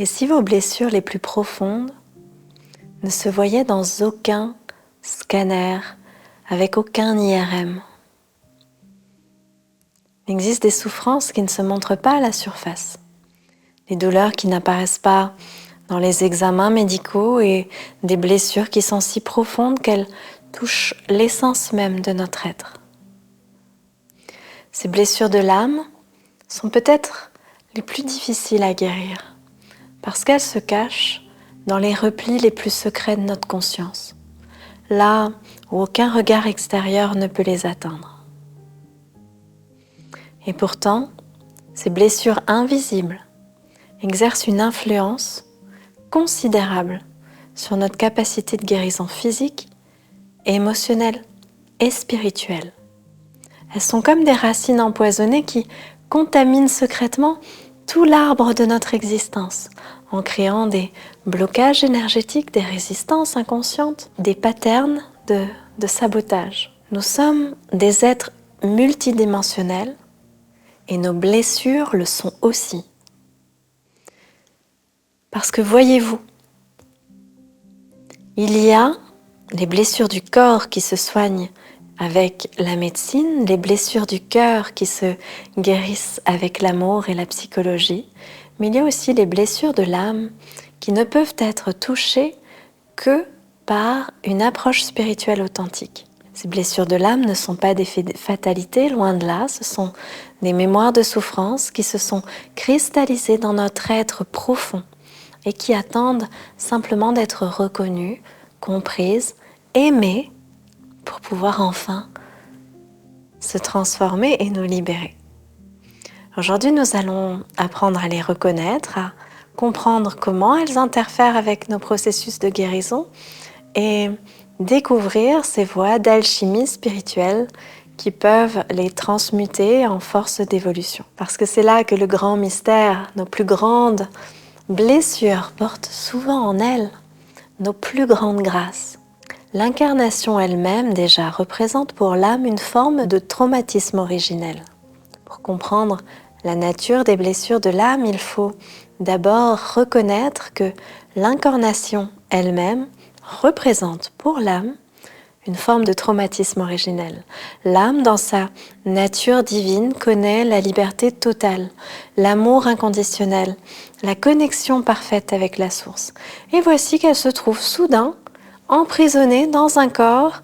Et si vos blessures les plus profondes ne se voyaient dans aucun scanner, avec aucun IRM? Il existe des souffrances qui ne se montrent pas à la surface, des douleurs qui n'apparaissent pas dans les examens médicaux et des blessures qui sont si profondes qu'elles touchent l'essence même de notre être. Ces blessures de l'âme sont peut-être les plus difficiles à guérir parce qu'elles se cachent dans les replis les plus secrets de notre conscience, là où aucun regard extérieur ne peut les atteindre. Et pourtant, ces blessures invisibles exercent une influence considérable sur notre capacité de guérison physique, émotionnelle et spirituelle. Elles sont comme des racines empoisonnées qui contaminent secrètement tout l'arbre de notre existence en créant des blocages énergétiques, des résistances inconscientes, des patterns de sabotage. Nous sommes des êtres multidimensionnels et nos blessures le sont aussi. Parce que voyez-vous, il y a les blessures du corps qui se soignent avec la médecine, les blessures du cœur qui se guérissent avec l'amour et la psychologie, mais il y a aussi les blessures de l'âme qui ne peuvent être touchées que par une approche spirituelle authentique. Ces blessures de l'âme ne sont pas des fatalités, loin de là, ce sont des mémoires de souffrance qui se sont cristallisées dans notre être profond et qui attendent simplement d'être reconnues, comprises, aimées pour pouvoir enfin se transformer et nous libérer. Aujourd'hui, nous allons apprendre à les reconnaître, à comprendre comment elles interfèrent avec nos processus de guérison et découvrir ces voies d'alchimie spirituelle qui peuvent les transmuter en force d'évolution. Parce que c'est là que le grand mystère, nos plus grandes blessures portent souvent en elles nos plus grandes grâces. L'incarnation elle-même déjà représente pour l'âme une forme de traumatisme originel. Pour comprendre la nature des blessures de l'âme, il faut d'abord reconnaître que l'incarnation elle-même représente pour l'âme une forme de traumatisme originel. L'âme, dans sa nature divine, connaît la liberté totale, l'amour inconditionnel, la connexion parfaite avec la source. Et voici qu'elle se trouve soudain emprisonnée dans un corps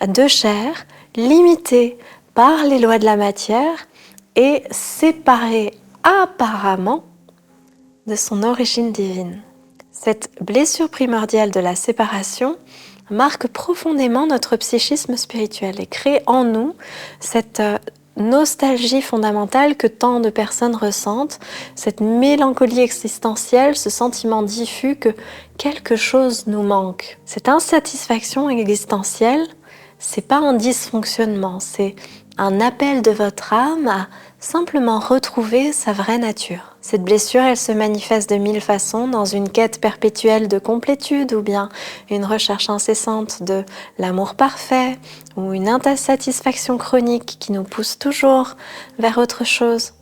de chair, limité par les lois de la matière et séparée apparemment de son origine divine. Cette blessure primordiale de la séparation marque profondément notre psychisme spirituel et crée en nous cette nostalgie fondamentale que tant de personnes ressentent, cette mélancolie existentielle, ce sentiment diffus que quelque chose nous manque. Cette insatisfaction existentielle, c'est pas un dysfonctionnement, c'est un appel de votre âme à simplement retrouver sa vraie nature. Cette blessure, elle se manifeste de 1000 façons dans une quête perpétuelle de complétude ou bien une recherche incessante de l'amour parfait ou une insatisfaction chronique qui nous pousse toujours vers autre chose.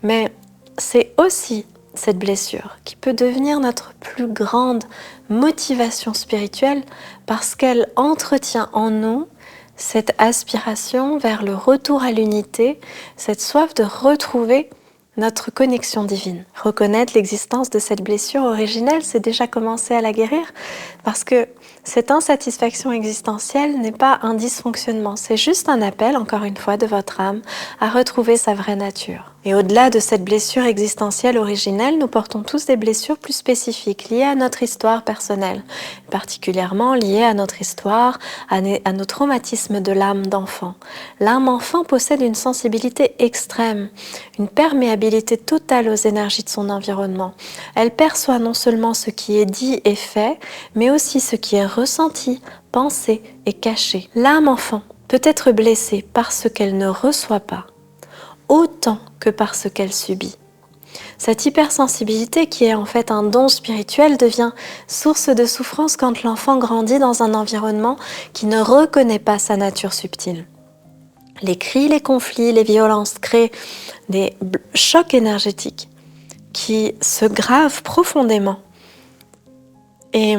Mais c'est aussi cette blessure qui peut devenir notre plus grande motivation spirituelle parce qu'elle entretient en nous cette aspiration vers le retour à l'unité, cette soif de retrouver notre connexion divine. Reconnaître l'existence de cette blessure originelle, c'est déjà commencer à la guérir parce que cette insatisfaction existentielle n'est pas un dysfonctionnement, c'est juste un appel, encore une fois, de votre âme à retrouver sa vraie nature. Et au-delà de cette blessure existentielle originelle, nous portons tous des blessures plus spécifiques liées à notre histoire personnelle, particulièrement liées à notre histoire, à nos traumatismes de l'âme d'enfant. L'âme enfant possède une sensibilité extrême, une perméabilité totale aux énergies de son environnement. Elle perçoit non seulement ce qui est dit et fait, mais aussi ce qui est ressenti, pensé et caché. L'âme enfant peut être blessée parce qu'elle ne reçoit pas, autant que parce qu'elle subit. Cette hypersensibilité, qui est en fait un don spirituel, devient source de souffrance quand l'enfant grandit dans un environnement qui ne reconnaît pas sa nature subtile. Les cris, les conflits, les violences créent des chocs énergétiques qui se gravent profondément. Et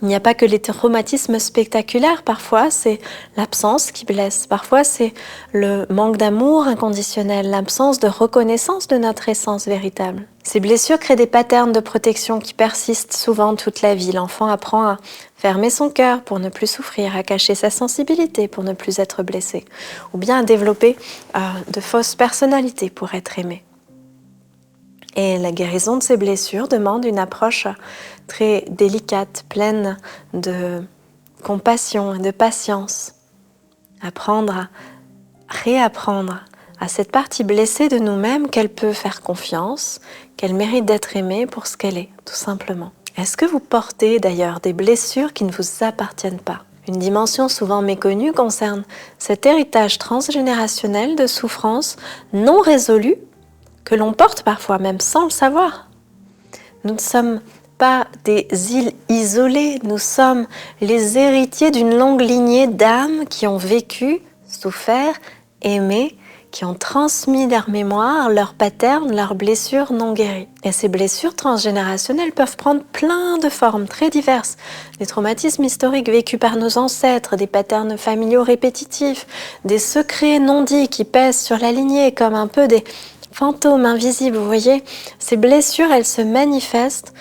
il n'y a pas que les traumatismes spectaculaires, parfois c'est l'absence qui blesse, parfois c'est le manque d'amour inconditionnel, l'absence de reconnaissance de notre essence véritable. Ces blessures créent des patterns de protection qui persistent souvent toute la vie. L'enfant apprend à fermer son cœur pour ne plus souffrir, à cacher sa sensibilité pour ne plus être blessé, ou bien à développer de fausses personnalités pour être aimé. Et la guérison de ces blessures demande une approche très délicate, pleine de compassion et de patience. Apprendre à réapprendre à cette partie blessée de nous-mêmes qu'elle peut faire confiance, qu'elle mérite d'être aimée pour ce qu'elle est, tout simplement. Est-ce que vous portez d'ailleurs des blessures qui ne vous appartiennent pas ? Une dimension souvent méconnue concerne cet héritage transgénérationnel de souffrances non résolues que l'on porte parfois même sans le savoir. Nous ne sommes pas des îles isolées, nous sommes les héritiers d'une longue lignée d'âmes qui ont vécu, souffert, aimé, qui ont transmis leur mémoire, leurs patterns, leurs blessures non guéries. Et ces blessures transgénérationnelles peuvent prendre plein de formes très diverses. Des traumatismes historiques vécus par nos ancêtres, des patterns familiaux répétitifs, des secrets non dits qui pèsent sur la lignée comme un peu des fantômes invisibles, vous voyez. Ces blessures, elles se manifestent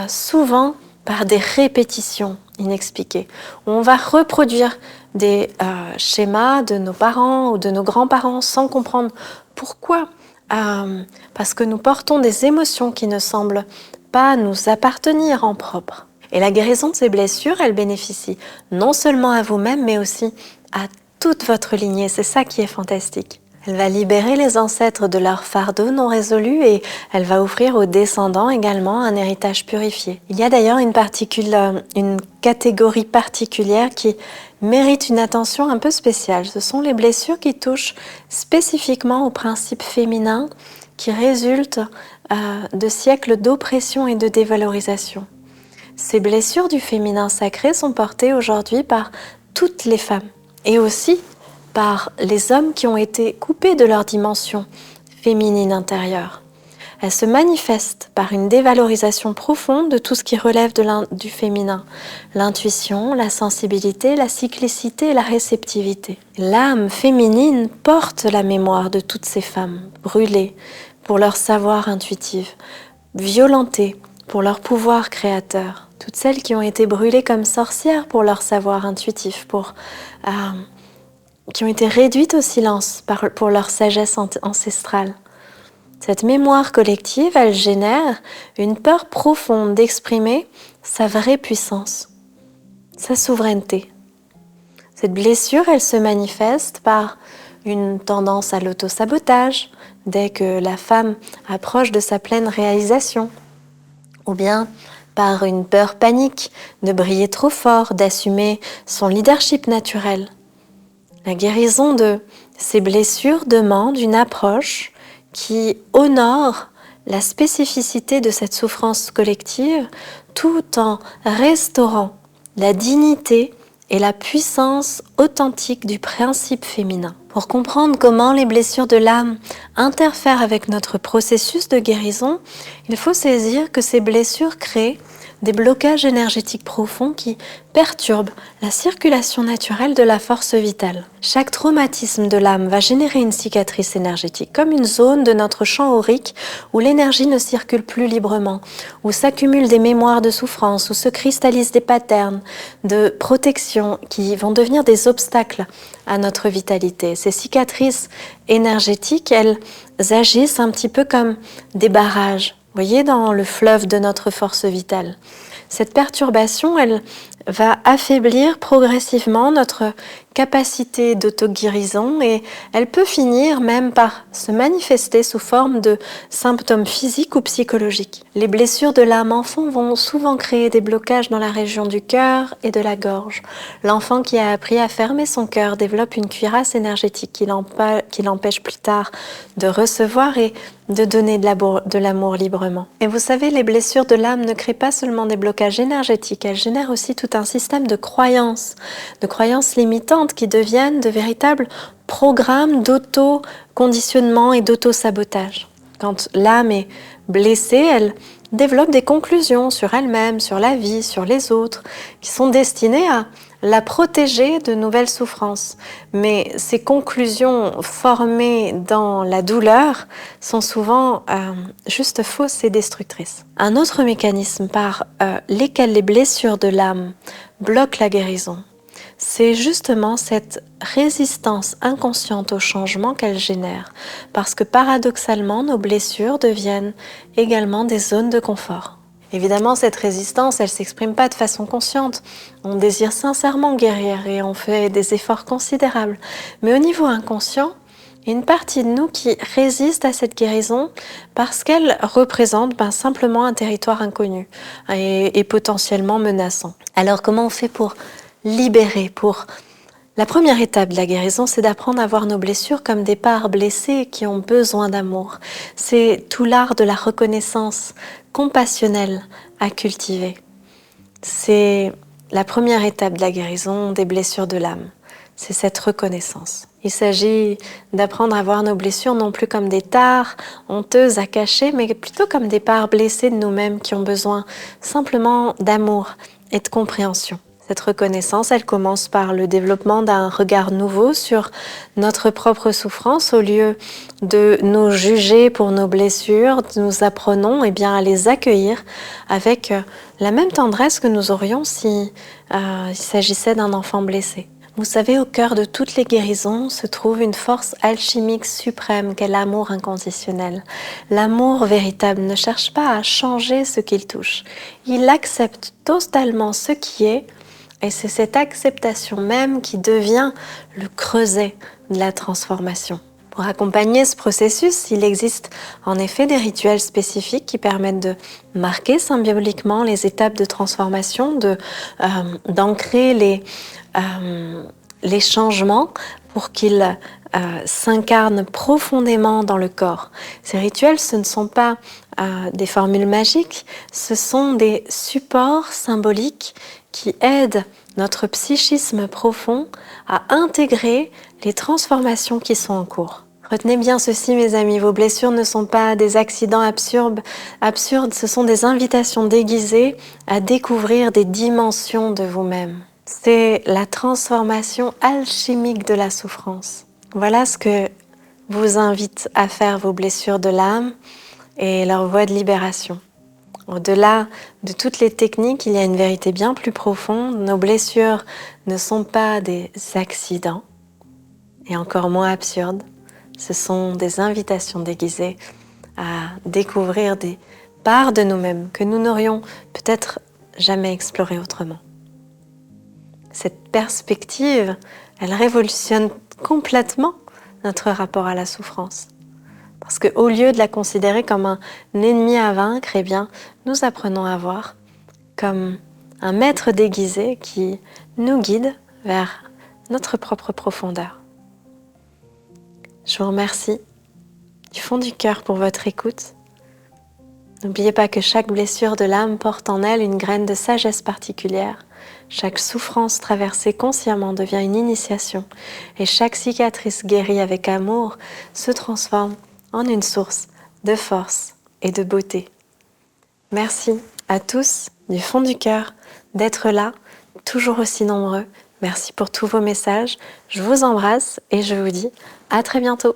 souvent par des répétitions inexpliquées, où on va reproduire des schémas de nos parents ou de nos grands-parents sans comprendre pourquoi. Parce que nous portons des émotions qui ne semblent pas nous appartenir en propre. Et la guérison de ces blessures, elle bénéficie non seulement à vous-même, mais aussi à toute votre lignée. C'est ça qui est fantastique. Elle va libérer les ancêtres de leur fardeau non résolu et elle va offrir aux descendants également un héritage purifié. Il y a d'ailleurs une catégorie particulière qui mérite une attention un peu spéciale. Ce sont les blessures qui touchent spécifiquement au principe féminin qui résultent de siècles d'oppression et de dévalorisation. Ces blessures du féminin sacré sont portées aujourd'hui par toutes les femmes et aussi par les hommes qui ont été coupés de leur dimension féminine intérieure. Elles se manifestent par une dévalorisation profonde de tout ce qui relève du féminin, l'intuition, la sensibilité, la cyclicité et la réceptivité. L'âme féminine porte la mémoire de toutes ces femmes brûlées pour leur savoir intuitif, violentées pour leur pouvoir créateur, toutes celles qui ont été brûlées comme sorcières pour leur savoir intuitif, qui ont été réduites au silence pour leur sagesse ancestrale. Cette mémoire collective, elle génère une peur profonde d'exprimer sa vraie puissance, sa souveraineté. Cette blessure, elle se manifeste par une tendance à l'auto-sabotage dès que la femme approche de sa pleine réalisation, ou bien par une peur panique de briller trop fort, d'assumer son leadership naturel. La guérison de ces blessures demande une approche qui honore la spécificité de cette souffrance collective tout en restaurant la dignité et la puissance authentique du principe féminin. Pour comprendre comment les blessures de l'âme interfèrent avec notre processus de guérison, il faut saisir que ces blessures créent des blocages énergétiques profonds qui perturbent la circulation naturelle de la force vitale. Chaque traumatisme de l'âme va générer une cicatrice énergétique, comme une zone de notre champ aurique où l'énergie ne circule plus librement, où s'accumulent des mémoires de souffrance, où se cristallisent des patterns de protection qui vont devenir des obstacles à notre vitalité. Ces cicatrices énergétiques, elles agissent un petit peu comme des barrages. Vous voyez, dans le fleuve de notre force vitale. Cette perturbation, elle va affaiblir progressivement notre capacité d'auto-guérison et elle peut finir même par se manifester sous forme de symptômes physiques ou psychologiques. Les blessures de l'âme enfant vont souvent créer des blocages dans la région du cœur et de la gorge. L'enfant qui a appris à fermer son cœur développe une cuirasse énergétique qui l'empêche plus tard de recevoir et de donner de l'amour librement. Et vous savez, les blessures de l'âme ne créent pas seulement des blocages énergétiques, elles génèrent aussi tout un système de croyances limitantes qui deviennent de véritables programmes d'auto-conditionnement et d'auto-sabotage. Quand l'âme est blessée, elle développe des conclusions sur elle-même, sur la vie, sur les autres, qui sont destinées à la protéger de nouvelles souffrances. Mais ces conclusions formées dans la douleur sont souvent juste fausses et destructrices. Un autre mécanisme par lesquels les blessures de l'âme bloquent la guérison, c'est justement cette résistance inconsciente au changement qu'elles génèrent, parce que paradoxalement, nos blessures deviennent également des zones de confort. Évidemment, cette résistance, elle ne s'exprime pas de façon consciente. On désire sincèrement guérir et on fait des efforts considérables. Mais au niveau inconscient, il y a une partie de nous qui résiste à cette guérison parce qu'elle représente simplement un territoire inconnu et potentiellement menaçant. Alors comment on fait pour libérer, La première étape de la guérison, c'est d'apprendre à voir nos blessures comme des parts blessées qui ont besoin d'amour. C'est tout l'art de la reconnaissance compassionnelle à cultiver. C'est la première étape de la guérison des blessures de l'âme. C'est cette reconnaissance. Il s'agit d'apprendre à voir nos blessures non plus comme des tares honteuses à cacher, mais plutôt comme des parts blessées de nous-mêmes qui ont besoin simplement d'amour et de compréhension. Cette reconnaissance, elle commence par le développement d'un regard nouveau sur notre propre souffrance. Au lieu de nous juger pour nos blessures, nous apprenons à les accueillir avec la même tendresse que nous aurions si il s'agissait d'un enfant blessé. Vous savez, au cœur de toutes les guérisons se trouve une force alchimique suprême qu'est l'amour inconditionnel. L'amour véritable ne cherche pas à changer ce qu'il touche. Il accepte totalement ce qui est. Et c'est cette acceptation même qui devient le creuset de la transformation. Pour accompagner ce processus, il existe en effet des rituels spécifiques qui permettent de marquer symboliquement les étapes de transformation, d'ancrer les changements pour qu'ils s'incarnent profondément dans le corps. Ces rituels, ce ne sont pas des formules magiques, ce sont des supports symboliques qui aident notre psychisme profond à intégrer les transformations qui sont en cours. Retenez bien ceci, mes amis, vos blessures ne sont pas des accidents absurdes, ce sont des invitations déguisées à découvrir des dimensions de vous-même. C'est la transformation alchimique de la souffrance. Voilà ce que vous invite à faire vos blessures de l'âme et leur voie de libération. Au-delà de toutes les techniques, il y a une vérité bien plus profonde. Nos blessures ne sont pas des accidents, et encore moins absurdes. Ce sont des invitations déguisées à découvrir des parts de nous-mêmes que nous n'aurions peut-être jamais explorées autrement. Cette perspective, elle révolutionne complètement notre rapport à la souffrance. Parce qu'au lieu de la considérer comme un ennemi à vaincre, nous apprenons à voir comme un maître déguisé qui nous guide vers notre propre profondeur. Je vous remercie du fond du cœur pour votre écoute. N'oubliez pas que chaque blessure de l'âme porte en elle une graine de sagesse particulière. Chaque souffrance traversée consciemment devient une initiation et chaque cicatrice guérie avec amour se transforme en une source de force et de beauté. Merci à tous du fond du cœur d'être là, toujours aussi nombreux. Merci pour tous vos messages. Je vous embrasse et je vous dis à très bientôt.